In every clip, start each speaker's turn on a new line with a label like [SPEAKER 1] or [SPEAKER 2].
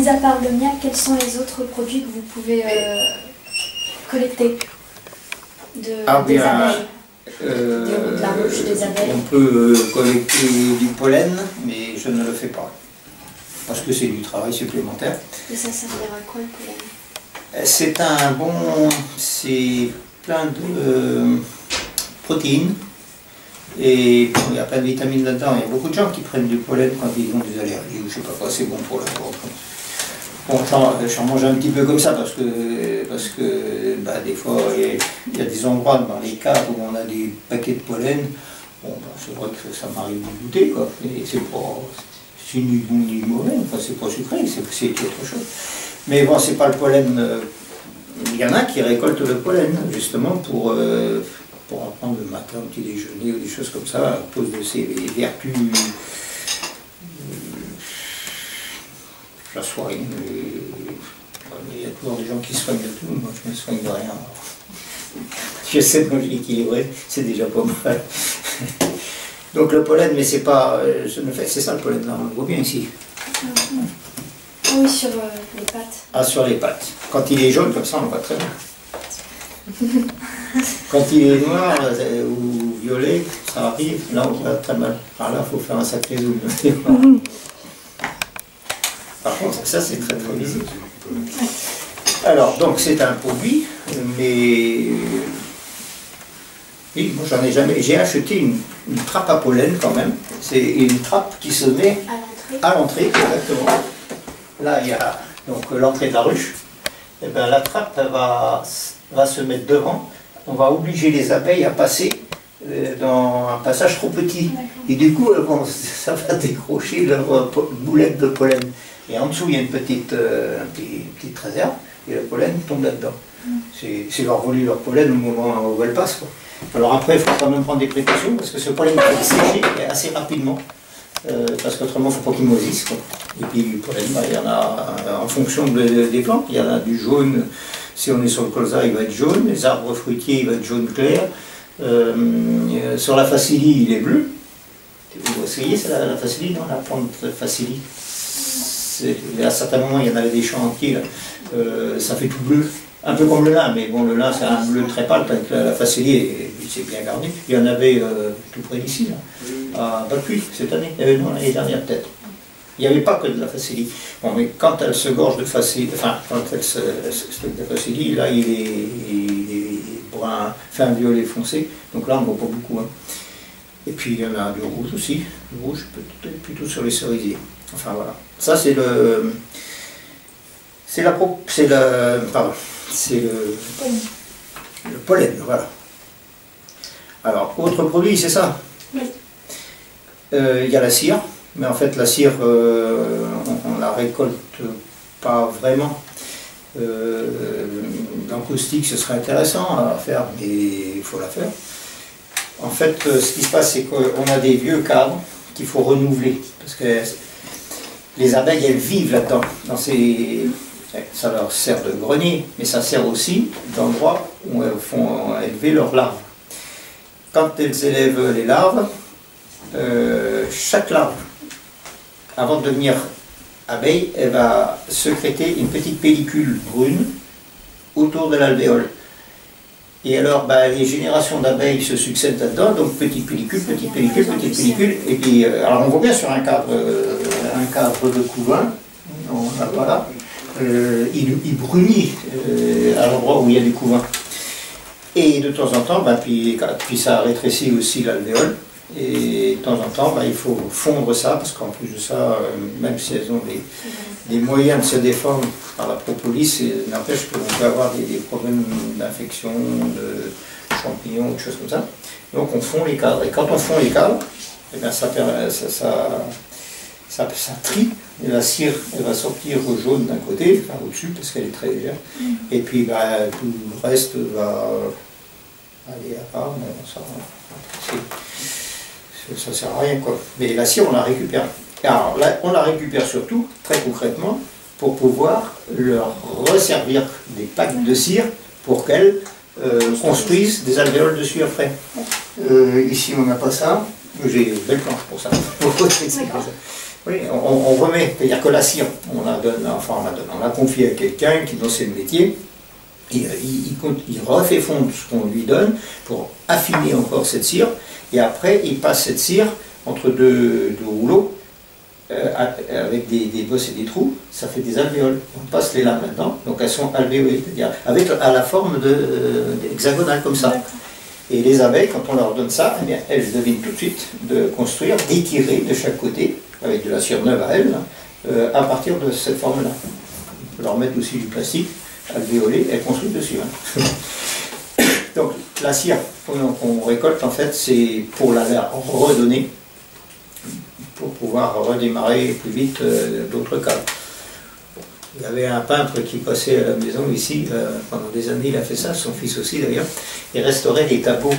[SPEAKER 1] mis à part le miel, quels sont les autres produits que vous pouvez collecter des abeilles, de la ruche des abeilles?
[SPEAKER 2] On peut collecter du pollen, mais je ne le fais pas. Parce que c'est du travail supplémentaire.
[SPEAKER 1] Et ça servira à quoi le pollen?
[SPEAKER 2] C'est c'est plein de protéines. Et bon, il y a plein de vitamines là-dedans. Il y a beaucoup de gens qui prennent du pollen quand ils ont des allergies ou je sais pas quoi, c'est bon pour la peau. Bon, j'en mange un petit peu comme ça parce que bah, des fois il y a des endroits dans les caves où on a des paquets de pollen. Bon, bah, c'est vrai que ça m'arrive de goûter, quoi. Et c'est ni bon ni mauvais, enfin, c'est pas sucré, c'est autre chose. Mais bon, c'est pas le pollen. Il y en a qui récoltent le pollen justement pour en prendre le matin au petit déjeuner ou des choses comme ça, à cause de ses vertus. La soirée, il y a toujours des gens qui se soignent de tout, moi je me soigne de rien. J'essaie de manger équilibré, c'est déjà pas mal. Donc le pollen, mais c'est pas, c'est ça le pollen, là, on le voit bien ici.
[SPEAKER 1] Oui, sur les pattes.
[SPEAKER 2] Ah, sur les pattes. Quand il est jaune comme ça, on le voit très bien. Quand il est noir ou violet, ça arrive, là on voit très mal. Alors là, il faut faire un sacré zoom. Par contre, ça c'est très très visible. Alors, donc c'est un produit, mais oui, moi j'en ai jamais. J'ai acheté une trappe à pollen quand même. C'est une trappe qui se met à l'entrée, exactement. Là, il y a donc l'entrée de la ruche. Et bien, la trappe elle va se mettre devant. On va obliger les abeilles à passer dans un passage trop petit. Et du coup, ça va décrocher leur boulette de pollen. Et en dessous, il y a une petite réserve, et le pollen tombe là-dedans. C'est leur voler leur pollen au moment où elle passe, quoi. Alors après, il faut quand même prendre des précautions, parce que ce pollen va sécher assez rapidement, parce qu'autrement, il ne faut pas qu'il moisisse, quoi. Et puis, le pollen, bah, il y en a en fonction des plantes, il y en a du jaune, si on est sur le colza, il va être jaune, les arbres fruitiers, il va être jaune clair, sur la facilie, il est bleu. Vous voyez, c'est la facilie, non, la plante facilie. À certains moments, il y en avait des champs entiers, ça fait tout bleu, un peu comme le lin, mais bon, le lin c'est un bleu très pâle, avec la facilie, c'est bien garni. Il y en avait tout près d'ici, à Bacuy, cette année, non, l'année dernière peut-être. Il n'y avait pas que de la facilie. Bon, mais quand elle se gorge de facilie, enfin, quand elle se de facilie, là, il est brun, fin violet foncé, donc là, on ne voit pas beaucoup. Hein. Et puis, il y en a du rouge aussi, le rouge peut-être plutôt sur les cerisiers. Enfin voilà, ça c'est le pollen, voilà. Alors, autre produit, c'est ça.
[SPEAKER 1] Oui.
[SPEAKER 2] Il y a la cire, mais en fait la cire, on la récolte pas vraiment. L'encaustique, ce serait intéressant à faire, mais il faut la faire. En fait, ce qui se passe, c'est qu'on a des vieux cadres qu'il faut renouveler, parce que les abeilles, elles vivent là-dedans. Ça leur sert de grenier, mais ça sert aussi d'endroit où elles font élever leurs larves. Quand elles élèvent les larves, chaque larve, avant de devenir abeille, elle va sécréter une petite pellicule brune autour de l'alvéole. Et alors, bah, les générations d'abeilles se succèdent là-dedans, donc petite pellicule, petite pellicule, petite pellicule. Et puis, alors on voit bien sur un cadre de couvain, voilà, il brunit à l'endroit où il y a du couvain. Et de temps en temps, bah, puis ça rétrécit aussi l'alvéole. Et de temps en temps, bah, il faut fondre ça, parce qu'en plus de ça, même si elles ont des moyens de se défendre par la propolis, n'empêche qu'on peut avoir des problèmes d'infection, de champignons, des choses comme ça. Donc on fond les cadres. Et quand on fond les cadres, eh bien, ça trie, et la cire elle va sortir au jaune d'un côté, enfin au-dessus, parce qu'elle est très légère. Et puis bah, tout le reste va aller à part, mais ça sert à rien, quoi. Mais la cire, on la récupère. Alors là, on la récupère surtout, très concrètement, pour pouvoir leur resservir des packs de cire pour qu'elles construisent des alvéoles de sueur frais. Ici, on n'a pas ça. J'ai une belle planche pour ça. Oui, on remet, c'est-à-dire que la cire, on la confie à quelqu'un qui dans le métier, il refait fondre ce qu'on lui donne pour affiner encore cette cire, et après il passe cette cire entre deux rouleaux, avec des bosses et des trous, ça fait des alvéoles. On passe les lames là-dedans, donc elles sont alvéolées, c'est-à-dire avec à la forme hexagonale comme ça. Et les abeilles, quand on leur donne ça, eh bien, elles deviennent tout de suite de construire, d'étirer de chaque côté, avec de la cire neuve à elles, à partir de cette forme-là. On peut leur mettre aussi du plastique alvéolé, elles construisent dessus. Hein. Donc la cire qu'on récolte, en fait, c'est pour la redonner, pour pouvoir redémarrer plus vite d'autres caves. Il y avait un peintre qui passait à la maison ici, pendant des années il a fait ça, son fils aussi d'ailleurs, il restaurait des tableaux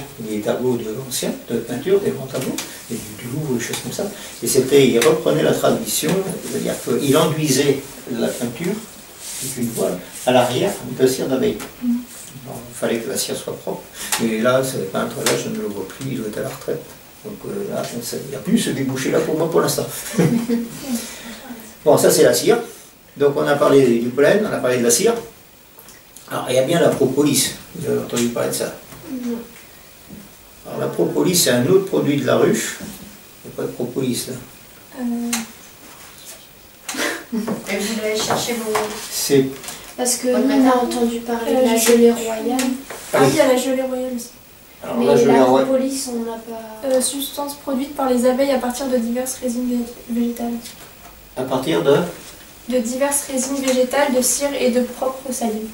[SPEAKER 2] de l'ancien, de peinture, des grands tableaux, et du Louvre, des choses comme ça, et il reprenait la tradition, c'est-à-dire qu'il enduisait la peinture, une voile, à l'arrière de cire d'abeille. Il fallait que la cire soit propre, et là, ce peintre-là, je ne le vois plus, il doit être à la retraite. Donc là, il n'y a plus ce débouché-là pour moi pour l'instant. Bon, ça c'est la cire. Donc on a parlé du pollen, on a parlé de la cire. Alors il y a bien la propolis, vous avez entendu parler de ça? Alors la propolis c'est un autre produit de la ruche. Il n'y a pas de propolis là.
[SPEAKER 1] Et vous devez chercher vos...
[SPEAKER 2] C'est...
[SPEAKER 1] Parce que nous on a entendu parler de la gelée royale.
[SPEAKER 3] Ah oui, il y a la gelée royale aussi.
[SPEAKER 2] Alors,
[SPEAKER 1] mais la propolis on n'a pas...
[SPEAKER 3] substance produite par les abeilles à partir de diverses résines végétales.
[SPEAKER 2] À partir de
[SPEAKER 3] diverses résines végétales, de cire et de propre salive.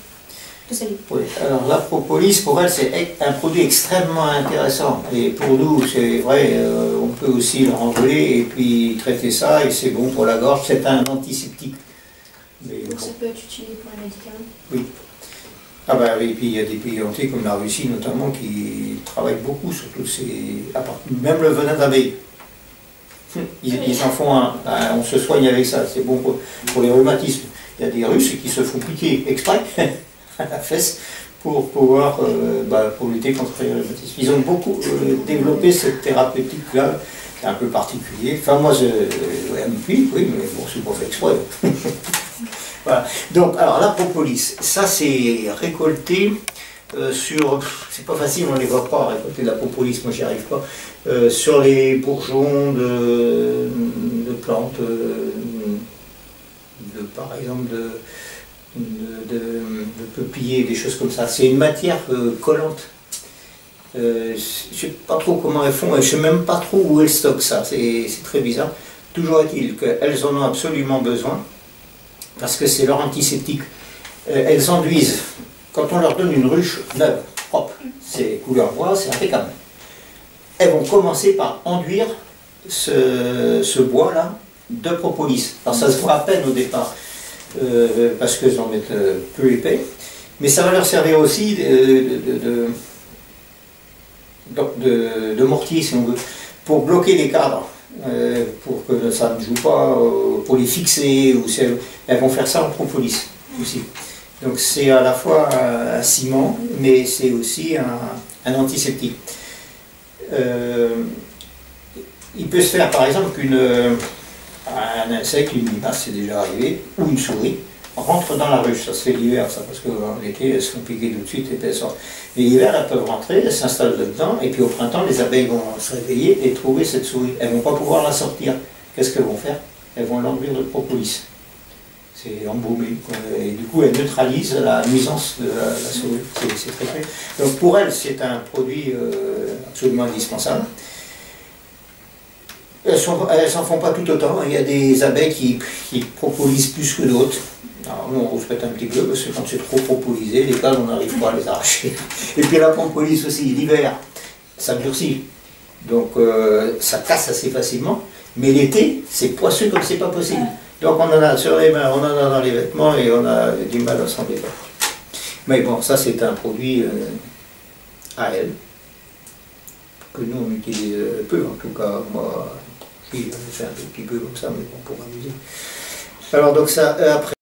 [SPEAKER 2] Oui, alors la propolis, pour elle, c'est un produit extrêmement intéressant. Et pour nous, c'est vrai, on peut aussi le renvoyer et puis traiter ça, et c'est bon pour la gorge, c'est un antiseptique. Mais
[SPEAKER 1] donc bon, ça peut être utilisé pour les médicaments?
[SPEAKER 2] Oui. Ah bah oui, et puis il y a des pays entiers comme la Russie notamment qui travaillent beaucoup sur tous ces... Même le venin d'abeille. Ils en font on se soigne avec ça, c'est bon pour les rhumatismes. Il y a des Russes qui se font piquer exprès à la fesse pour pouvoir pour lutter contre les rhumatismes. Ils ont beaucoup développé cette thérapeutique-là, c'est un peu particulier. Enfin moi, oui, mais bon, c'est pas fait exprès. Voilà. Donc, alors la propolis, ça c'est récolté sur, c'est pas facile, on ne les voit pas récolter de la propolis, moi j'y arrive pas, sur les bourgeons de plantes, par exemple de peupliers, des choses comme ça. C'est une matière collante. Je ne sais pas trop comment elles font, je ne sais même pas trop où elles stockent ça, c'est très bizarre. Toujours est-il qu'elles en ont absolument besoin, parce que c'est leur antiseptique. Elles enduisent. Quand on leur donne une ruche neuve, propre, c'est couleur bois, c'est impeccable. Elles vont commencer par enduire ce bois-là de propolis. Alors ça se voit à peine au départ, parce qu'elles en mettent peu épais, mais ça va leur servir aussi de mortier, si on veut, pour bloquer les cadres, pour que ça ne joue pas, pour les fixer, ou elles vont faire ça en propolis aussi. Donc c'est à la fois un ciment, mais c'est aussi un antiseptique. Il peut se faire par exemple un insecte, une limace, c'est déjà arrivé, ou une souris, rentre dans la ruche. Ça se fait l'hiver, ça, parce que l'été, elles se font piquer tout de suite et puis elles sortent. Et l'hiver, elles peuvent rentrer, elles s'installent dedans, et puis au printemps, les abeilles vont se réveiller et trouver cette souris. Elles ne vont pas pouvoir la sortir. Qu'est-ce qu'elles vont faire? Elles vont l'enduire de propolis. C'est embaumé, et du coup elles neutralisent la nuisance de la souris, c'est très clair. Donc pour elles c'est un produit absolument indispensable. Elles s'en font pas tout autant, il y a des abeilles qui propolisent plus que d'autres. Alors nous on reflète un petit peu parce que quand c'est trop propolisé, les cales on n'arrive pas à les arracher. Et puis la propolis aussi, l'hiver, ça durcit, donc ça casse assez facilement, mais l'été c'est poisseux comme c'est pas possible. Donc on en a sur les mains, on en a dans les vêtements et on a du mal à s'en défaire. Mais bon, ça c'est un produit à elle, que nous on utilise peu, en tout cas moi, oui, je fais un petit peu comme ça, mais bon, pour m'amuser. Alors donc ça, après.